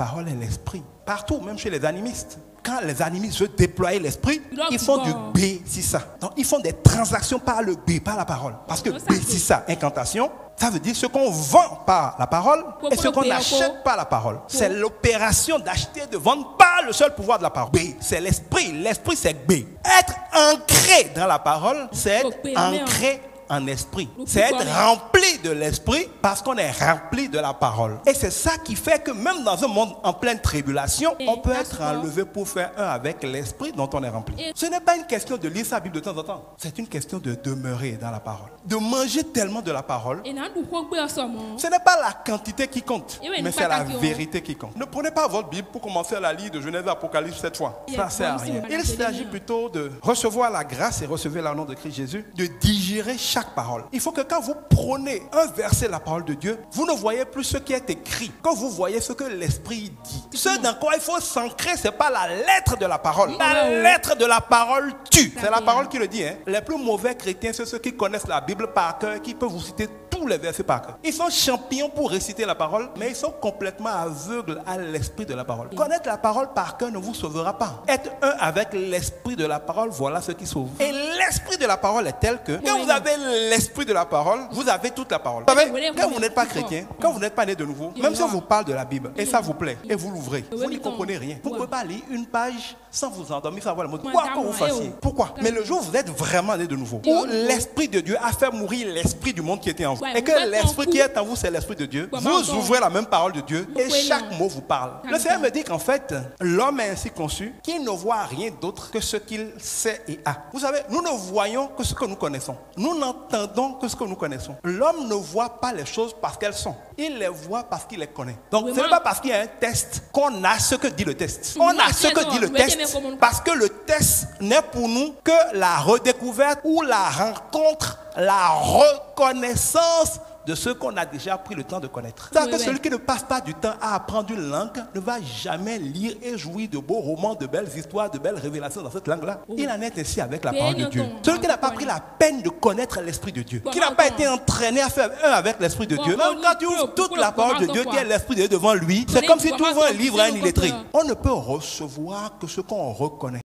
parole est l'esprit. Partout, même chez les animistes. Quand les animistes veulent déployer l'esprit, ils font du B, c'est ça. Donc, ils font des transactions par le B, par la parole. Parce que B, c'est ça, incantation. Ça veut dire ce qu'on vend par la parole et ce qu'on achète par la parole. C'est l'opération d'acheter et de vendre par le seul pouvoir de la parole. B, c'est l'esprit. L'esprit, c'est B. Être ancré dans la parole, c'est être ancré en esprit. C'est être rempli de l'esprit parce qu'on est rempli de la parole. Et c'est ça qui fait que même dans un monde en pleine tribulation, on peut être enlevé pour faire un avec l'esprit dont on est rempli. Ce n'est pas une question de lire sa Bible de temps en temps. C'est une question de demeurer dans la parole. De manger tellement de la parole. Ce n'est pas la quantité qui compte, mais c'est la vérité qui compte. Ne prenez pas votre Bible pour commencer à la lire de Genèse à Apocalypse cette fois. Ça ne sert à rien. Il s'agit plutôt de recevoir la grâce et recevoir le nom de Christ Jésus, de digérer chaque parole. Il faut que quand vous prenez un verset de la parole de Dieu, vous ne voyez plus ce qui est écrit. Quand vous voyez ce que l'esprit dit. Ce dans quoi il faut s'ancrer, ce n'est pas la lettre de la parole. La lettre de la parole tue. C'est la parole qui le dit. Les plus mauvais chrétiens, c'est ceux qui connaissent la Bible par cœur, qui peuvent vous citer tous les versets par cœur. Ils sont champions pour réciter la parole, mais ils sont complètement aveugles à l'esprit de la parole. Connaître la parole par cœur ne vous sauvera pas. Être un avec l'esprit de la parole, voilà ce qui sauve. Et l'esprit de la parole est tel que quand vous avez l'esprit de la parole, vous avez toute la parole. Vous savez, quand vous n'êtes pas chrétien, quand vous n'êtes pas né de nouveau, même si on vous parle de la Bible et ça vous plaît et vous l'ouvrez, vous n'y comprenez rien. Vous ne pouvez pas lire une page sans vous endormir, sans avoir le mot. Quoi que vous fassiez. Pourquoi? Mais le jour où vous êtes vraiment né de nouveau, où l'esprit de Dieu a fait mourir l'esprit du monde qui était en vous, et que l'esprit qui est en vous, c'est l'esprit de Dieu, vous ouvrez la même parole de Dieu et chaque mot vous parle. Le Seigneur me dit qu'en fait, l'homme est ainsi conçu qu'il ne voit rien d'autre que ce qu'il sait et a. Vous savez, nous ne voyons que ce que nous connaissons. Nous n'entendons que ce que nous connaissons. L'homme ne voit pas les choses parce qu'elles sont. Il les voit parce qu'il les connaît. Donc, ce n'est pas parce qu'il y a un test qu'on a ce que dit le test. On a ce que dit le test parce que le test n'est pour nous que la redécouverte ou la rencontre, la reconnaissance de ce qu'on a déjà pris le temps de connaître. C'est-à-dire que celui qui ne passe pas du temps à apprendre une langue ne va jamais lire et jouir de beaux romans, de belles histoires, de belles révélations dans cette langue-là. Il en est ainsi avec la parole de Dieu. Celui qui n'a pas pris la peine de connaître l'esprit de Dieu, qui n'a pas été entraîné à faire un avec l'esprit de Dieu, même quand tu ouvres toute la parole de Dieu qui est l'esprit de Dieu devant lui, c'est comme si tu ouvres un livre à un illettré. On ne peut recevoir que ce qu'on reconnaît.